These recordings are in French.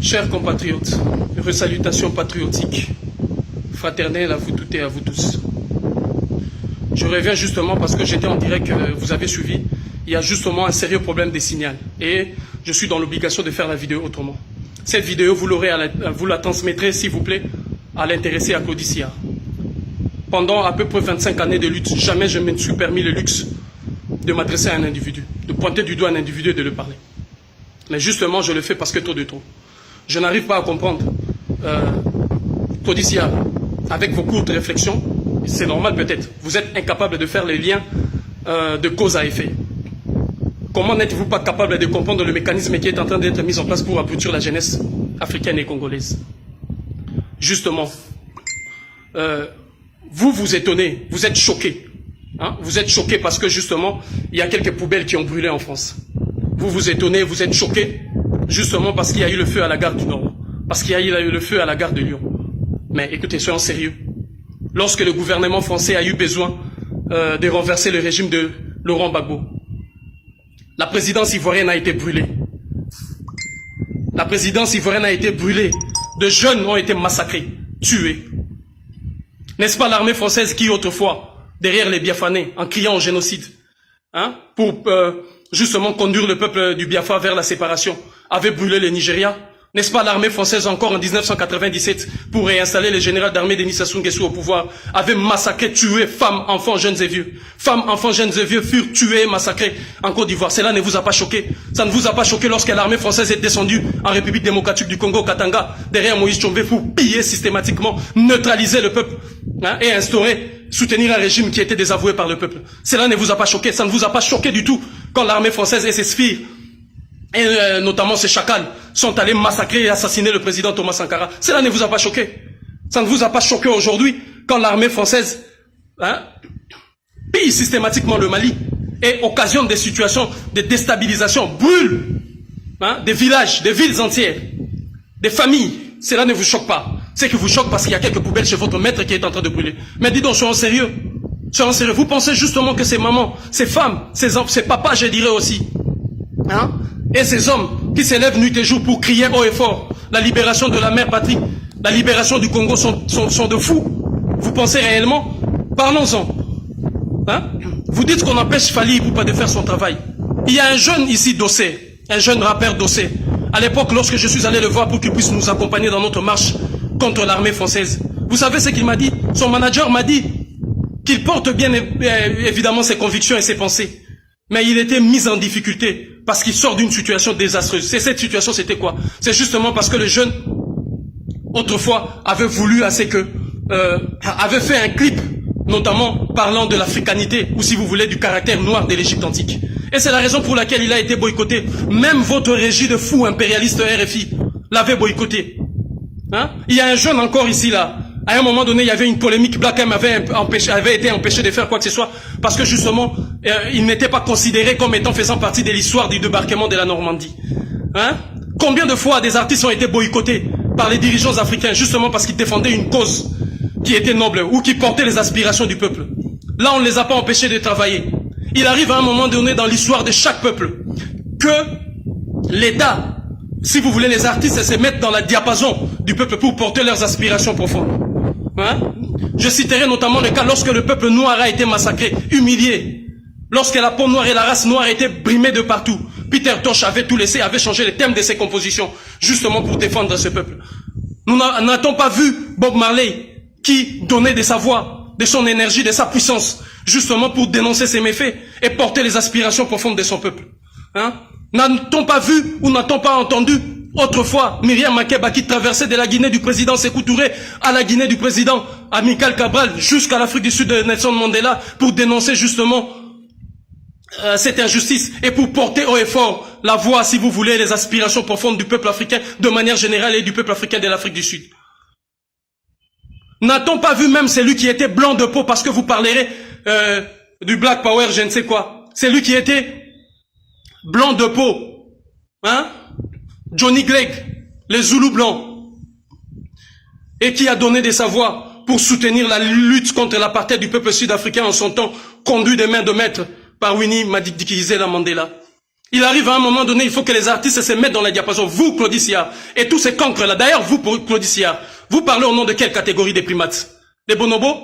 Chers compatriotes, salutations patriotiques, fraternelles à vous toutes et à vous tous. Je reviens justement parce que j'étais en direct, vous avez suivi. Il y a justement un sérieux problème des signaux. Et je suis dans l'obligation de faire la vidéo autrement. Cette vidéo, vous la transmettrez, s'il vous plaît, à l'intéressé à Claudie Sillard. Pendant à peu près 25 années de lutte, jamais je me suis permis le luxe de m'adresser à un individu, de pointer du doigt un individu et de le parler. Mais justement, je le fais parce que trop de trop. Je n'arrive pas à comprendre, Claudie Sillard, avec vos courtes réflexions, c'est normal peut-être, vous êtes incapable de faire les liens de cause à effet. Comment n'êtes-vous pas capable de comprendre le mécanisme qui est en train d'être mis en place pour aboutir la jeunesse africaine et congolaise? Justement, vous vous étonnez, vous êtes choqués. Hein? Vous êtes choqués parce que justement, il y a quelques poubelles qui ont brûlé en France. Vous vous étonnez, vous êtes choqués, justement parce qu'il y a eu le feu à la gare du Nord, parce qu'il y a eu le feu à la gare de Lyon. Mais écoutez, soyons sérieux. Lorsque le gouvernement français a eu besoin de renverser le régime de Laurent Gbagbo, la présidence ivoirienne a été brûlée. La présidence ivoirienne a été brûlée. De jeunes ont été massacrés, tués. N'est-ce pas l'armée française qui, autrefois, derrière les Biafranais, en criant au génocide, hein, pour justement conduire le peuple du Biafra vers la séparation, avait brûlé le Nigeria? N'est-ce pas l'armée française encore en 1997, pour réinstaller le général d'armée Denis Sassou Nguesso au pouvoir, avait massacré, tué femmes, enfants, jeunes et vieux. Femmes, enfants, jeunes et vieux furent tués et massacrés en Côte d'Ivoire. Cela ne vous a pas choqué? Ça ne vous a pas choqué lorsque l'armée française est descendue en République démocratique du Congo, Katanga, derrière Moïse Tchombe, pour piller systématiquement, neutraliser le peuple, hein, et instaurer, soutenir un régime qui était désavoué par le peuple? Cela ne vous a pas choqué? Ça ne vous a pas choqué du tout quand l'armée française et ses sbires, et notamment ces chacals, sont allés massacrer et assassiner le président Thomas Sankara? Cela ne vous a pas choqué? Ça ne vous a pas choqué aujourd'hui quand l'armée française, hein, pille systématiquement le Mali et occasionne des situations de déstabilisation, brûle, hein, des villages, des villes entières, des familles? Cela ne vous choque pas? C'est que vous choque parce qu'il y a quelques poubelles chez votre maître qui est en train de brûler. Mais dis donc, soyons sérieux. Soyons sérieux. Vous pensez justement que ces mamans, ces femmes, ces papas, je dirais aussi, hein, et ces hommes qui s'élèvent nuit et jour pour crier haut et fort la libération de la mère patrie, la libération du Congo, sont de fous? Vous pensez réellement? Parlons-en. Hein? Vous dites qu'on empêche Fally Ipupa de faire son travail. Il y a un jeune ici, Dossé, un jeune rappeur Dossé. À l'époque, lorsque je suis allé le voir pour qu'il puisse nous accompagner dans notre marche contre l'armée française, vous savez ce qu'il m'a dit? Son manager m'a dit qu'il porte bien évidemment ses convictions et ses pensées, mais il était mis en difficulté parce qu'il sort d'une situation désastreuse. C'est cette situation, c'était quoi? C'est justement parce que le jeune, autrefois, avait voulu assez que, avait fait un clip, notamment parlant de l'africanité, ou si vous voulez, du caractère noir de l'Égypte antique. Et c'est la raison pour laquelle il a été boycotté. Même votre régie de fous impérialiste RFI l'avait boycotté. Hein? Il y a un jeune encore ici, là. À un moment donné, il y avait une polémique. Black M avait été empêché de faire quoi que ce soit parce que justement, il n'était pas considéré comme étant faisant partie de l'histoire du débarquement de la Normandie. Hein? Combien de fois des artistes ont été boycottés par les dirigeants africains justement parce qu'ils défendaient une cause qui était noble ou qui portait les aspirations du peuple? Là, on ne les a pas empêchés de travailler. Il arrive à un moment donné dans l'histoire de chaque peuple que l'État, si vous voulez, les artistes se mettent dans la diapason du peuple pour porter leurs aspirations profondes. Hein? Je citerai notamment le cas lorsque le peuple noir a été massacré, humilié, lorsque la peau noire et la race noire étaient brimées de partout. Peter Tosh avait tout laissé, avait changé les thèmes de ses compositions, justement pour défendre ce peuple. Nous n'a-t-on pas vu Bob Marley qui donnait de sa voix, de son énergie, de sa puissance, justement pour dénoncer ses méfaits et porter les aspirations profondes de son peuple? Hein? N'a-t-on pas vu ou n'a-t-on pas entendu autrefois Myriam Makeba qui traversait de la Guinée du président Sékou Touré à la Guinée du président Amical Cabral jusqu'à l'Afrique du Sud de Nelson Mandela pour dénoncer justement cette injustice et pour porter haut et fort la voix, si vous voulez, les aspirations profondes du peuple africain de manière générale et du peuple africain de l'Afrique du Sud? N'a-t-on pas vu même celui qui était blanc de peau, parce que vous parlerez du Black Power, je ne sais quoi, celui qui était blanc de peau, hein? Johnny Clegg, les Zoulous blancs, et qui a donné de sa voix pour soutenir la lutte contre l'apartheid du peuple sud-africain en son temps, conduit des mains de maître par Winnie Madikizela Mandela. Il arrive à un moment donné, il faut que les artistes se mettent dans la diapason. Vous, Claudie Sillard, et tous ces cancres-là. D'ailleurs, vous, Claudie Sillard, vous parlez au nom de quelle catégorie des primates? Les bonobos?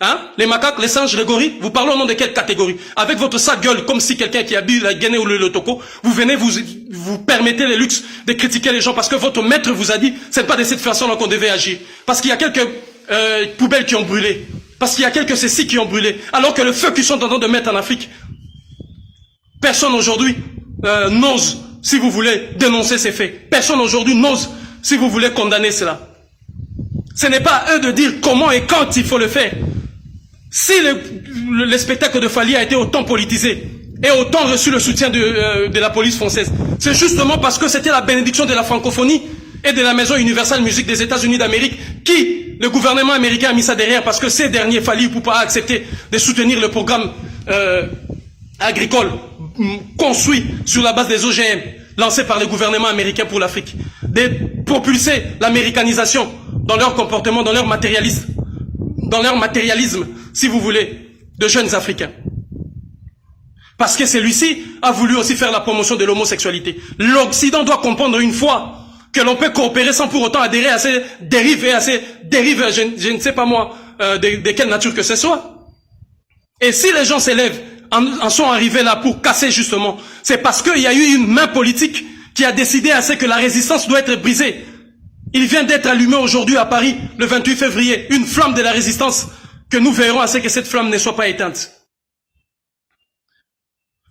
Hein? Les macaques, les singes, les gorilles? Vous parlez au nom de quelle catégorie? Avec votre sale gueule, comme si quelqu'un qui habille la Guinée ou le Toko, vous venez, vous permettez les luxes de critiquer les gens parce que votre maître vous a dit, c'est pas de cette façon-là qu'on devait agir. Parce qu'il y a quelques poubelles qui ont brûlé. Parce qu'il y a quelques ceci qui ont brûlé. Alors que le feu qu'ils sont en train de mettre en Afrique, personne aujourd'hui n'ose, si vous voulez, dénoncer ces faits. Personne aujourd'hui n'ose, si vous voulez, condamner cela. Ce n'est pas à eux de dire comment et quand il faut le faire. Si le spectacle de Fally a été autant politisé et autant reçu le soutien de la police française, c'est justement parce que c'était la bénédiction de la francophonie et de la Maison Universelle Musique des États-Unis d'Amérique qui, le gouvernement américain a mis ça derrière parce que ces derniers, Fally Ipupa, a accepté de soutenir le programme agricole construit sur la base des OGM lancés par le gouvernement américain pour l'Afrique, de propulser l'américanisation dans leur comportement, dans leur matérialisme, si vous voulez, de jeunes Africains. Parce que celui-ci a voulu aussi faire la promotion de l'homosexualité. L'Occident doit comprendre une fois que l'on peut coopérer sans pour autant adhérer à ces dérives et à ces dérives, je ne sais pas moi, de quelle nature que ce soit. Et si les gens s'élèvent, en sont arrivés là pour casser justement, c'est parce qu'il y a eu une main politique qui a décidé à ce que la résistance doit être brisée. Il vient d'être allumé aujourd'hui à Paris, le 28 février, une flamme de la résistance, que nous verrons à ce que cette flamme ne soit pas éteinte.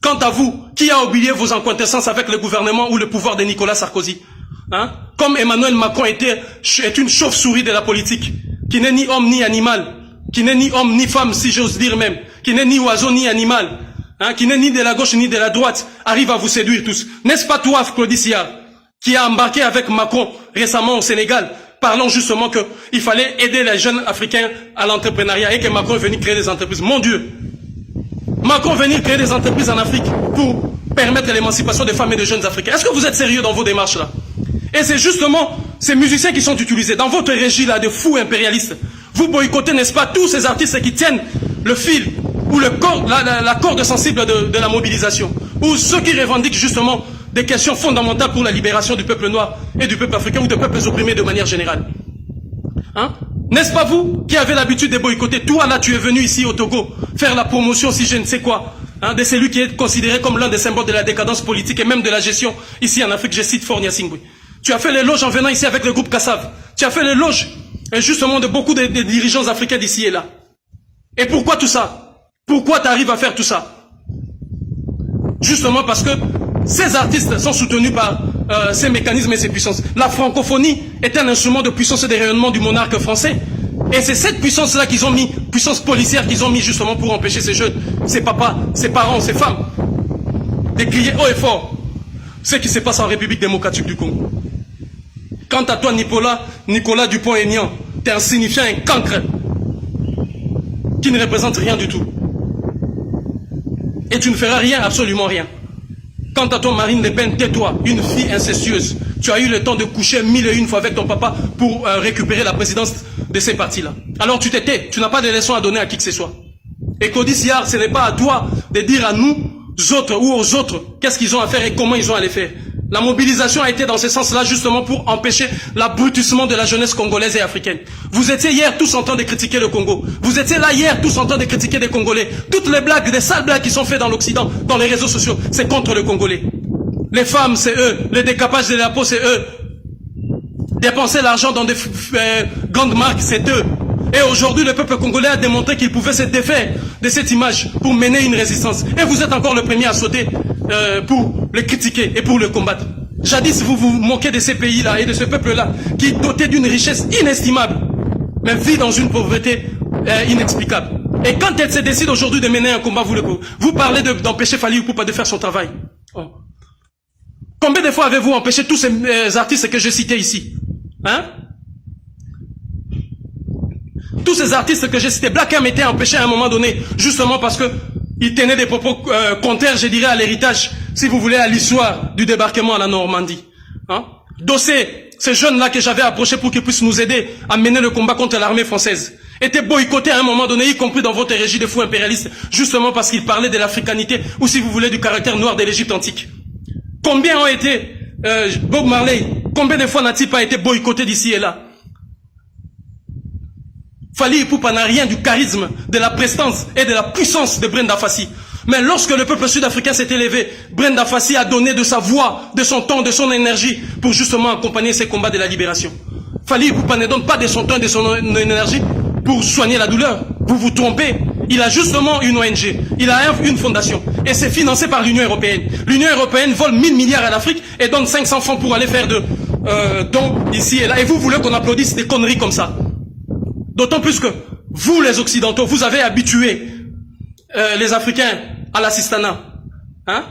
Quant à vous, qui a oublié vos incointances avec le gouvernement ou le pouvoir de Nicolas Sarkozy? Hein? Comme Emmanuel Macron est une chauve-souris de la politique, qui n'est ni homme ni animal, qui n'est ni homme ni femme, si j'ose dire même, qui n'est ni oiseau ni animal, hein, qui n'est ni de la gauche ni de la droite, arrive à vous séduire tous. N'est-ce pas toi, Claudie Sillard, qui a embarqué avec Macron récemment au Sénégal, parlant justement qu'il fallait aider les jeunes Africains à l'entrepreneuriat et que Macron est venu créer des entreprises. Mon Dieu! Macron est venu créer des entreprises en Afrique pour permettre l'émancipation des femmes et des jeunes Africains. Est-ce que vous êtes sérieux dans vos démarches là? Et c'est justement ces musiciens qui sont utilisés dans votre régie là de fous impérialistes. Vous boycottez, n'est-ce pas, tous ces artistes qui tiennent le fil ou la corde sensible de la mobilisation, ou ceux qui revendiquent justement des questions fondamentales pour la libération du peuple noir et du peuple africain ou des peuples opprimés de manière générale. Hein? N'est-ce pas vous qui avez l'habitude de boycotter? Toi là, tu es venu ici au Togo faire la promotion, si je ne sais quoi, hein, de celui qui est considéré comme l'un des symboles de la décadence politique et même de la gestion ici en Afrique. Je cite Fornia Singwe. Tu as fait l'éloge en venant ici avec le groupe Kassav. Tu as fait l'éloge justement de beaucoup de dirigeants africains d'ici et là. Et pourquoi tout ça? Pourquoi tu arrives à faire tout ça? Justement parce que ces artistes sont soutenus par ces mécanismes et ces puissances. La francophonie est un instrument de puissance et de rayonnement du monarque français. Et c'est cette puissance-là qu'ils ont mis, puissance policière qu'ils ont mis justement pour empêcher ces jeunes, ces papas, ces parents, ces femmes, de crier haut et fort ce qui se passe en République démocratique du Congo. Quant à toi, Nicolas Dupont-Aignan, tu es insignifiant, un cancre qui ne représente rien du tout. Et tu ne feras rien, absolument rien. Quant à toi, Marine Le Pen, tais-toi, une fille incestueuse. Tu as eu le temps de coucher 1001 fois avec ton papa pour récupérer la présidence de ces partis-là. Alors tu t'étais, tu n'as pas de leçons à donner à qui que ce soit. Et Claudie Sillard, ce n'est pas à toi de dire à nous autres ou aux autres qu'est-ce qu'ils ont à faire et comment ils ont à les faire. La mobilisation a été dans ce sens-là justement pour empêcher l'abrutissement de la jeunesse congolaise et africaine. Vous étiez hier tous en train de critiquer le Congo. Vous étiez là hier tous en train de critiquer des Congolais. Toutes les blagues, des sales blagues qui sont faites dans l'Occident, dans les réseaux sociaux, c'est contre le Congolais. Les femmes, c'est eux. Le décapage de la peau, c'est eux. Dépenser l'argent dans des grandes marques, c'est eux. Et aujourd'hui, le peuple congolais a démontré qu'il pouvait se défaire de cette image pour mener une résistance. Et vous êtes encore le premier à sauter pour le critiquer et pour le combattre. Jadis, vous vous moquez de ces pays-là et de ce peuple-là qui est doté d'une richesse inestimable, mais vit dans une pauvreté inexplicable. Et quand elle se décide aujourd'hui de mener un combat, vous parlez d'empêcher Fally Ipupa de faire son travail. Oh. Combien de fois avez-vous empêché tous ces artistes que je citais ici? Hein? Tous ces artistes que j'ai cités, Black M était empêché à un moment donné, justement parce que il tenait des propos contraires, je dirais, à l'héritage, si vous voulez, à l'histoire du débarquement à la Normandie. Hein? Dossé, ces jeunes-là que j'avais approchés pour qu'ils puissent nous aider à mener le combat contre l'armée française. était boycotté à un moment donné, y compris dans votre régime de fous impérialistes, justement parce qu'il parlait de l'africanité, ou si vous voulez, du caractère noir de l'Égypte antique. Combien ont été, Bob Marley, combien de fois n'a-t-il pas été boycotté d'ici et là? Fally Ipupa n'a rien du charisme, de la prestance et de la puissance de Brenda Fassie. Mais lorsque le peuple sud-africain s'est élevé, Brenda Fassie a donné de sa voix, de son temps, de son énergie pour justement accompagner ces combats de la libération. Fally Ipupa ne donne pas de son temps et de son énergie pour soigner la douleur. Vous vous trompez. Il a justement une ONG, il a une fondation et c'est financé par l'Union européenne. L'Union européenne vole 1000 milliards à l'Afrique et donne 500 francs pour aller faire de dons ici et là. Et vous voulez qu'on applaudisse des conneries comme ça? D'autant plus que vous, les Occidentaux, vous avez habitué les Africains à l'assistanat. Hein?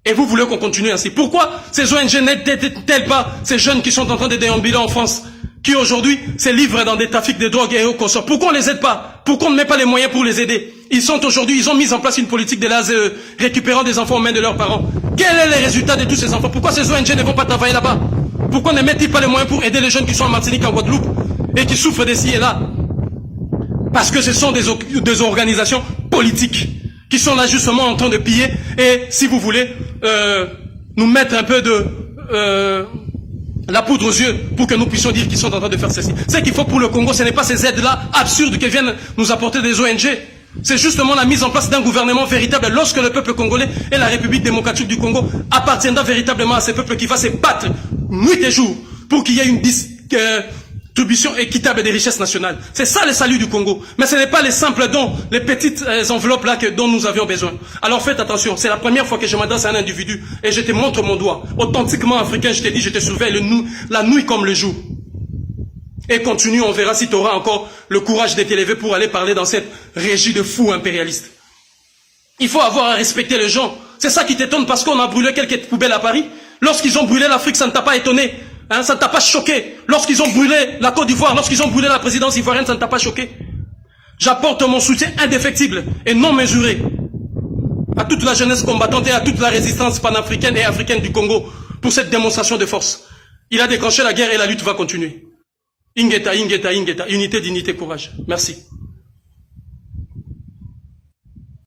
Et vous voulez qu'on continue ainsi. Pourquoi ces ONG n'aident-elles pas ces jeunes qui sont en train de déambuler en France, qui aujourd'hui se livrent dans des trafics de drogue et au consort? Pourquoi on ne les aide pas? Pourquoi on ne met pas les moyens pour les aider? Ils ont mis en place une politique de l'ASE, récupérant des enfants aux mains de leurs parents. Quel est le résultat de tous ces enfants? Pourquoi ces ONG ne vont pas travailler là-bas? Pourquoi ne mettent-ils pas les moyens pour aider les jeunes qui sont en Martinique, en Guadeloupe, et qui souffrent d'ici et là? Parce que ce sont des organisations politiques qui sont là justement en train de piller et, si vous voulez, nous mettre un peu de la poudre aux yeux pour que nous puissions dire qu'ils sont en train de faire ceci. Ce qu'il faut pour le Congo, ce n'est pas ces aides-là absurdes que viennent nous apporter des ONG. C'est justement la mise en place d'un gouvernement véritable lorsque le peuple congolais et la République démocratique du Congo appartiendra véritablement à ces peuples qui va se battre nuit et jour pour qu'il y ait une distribution équitable des richesses nationales. C'est ça le salut du Congo. Mais ce n'est pas les simples dons, les petites enveloppes là dont nous avions besoin. Alors faites attention, c'est la première fois que je m'adresse à un individu et je te montre mon doigt. Authentiquement africain, je te dis, je te surveille la nuit comme le jour. Et continue, on verra si tu auras encore le courage de t'élever pour aller parler dans cette régie de fous impérialistes. Il faut avoir à respecter les gens. C'est ça qui t'étonne parce qu'on a brûlé quelques poubelles à Paris. Lorsqu'ils ont brûlé l'Afrique, ça ne t'a pas étonné. Hein, ça ne t'a pas choqué. Lorsqu'ils ont brûlé la Côte d'Ivoire, lorsqu'ils ont brûlé la présidence ivoirienne, ça ne t'a pas choqué. J'apporte mon soutien indéfectible et non mesuré à toute la jeunesse combattante et à toute la résistance panafricaine et africaine du Congo pour cette démonstration de force. Il a déclenché la guerre et la lutte va continuer. Ingeta, Ingeta, Ingeta, unité, dignité, courage. Merci.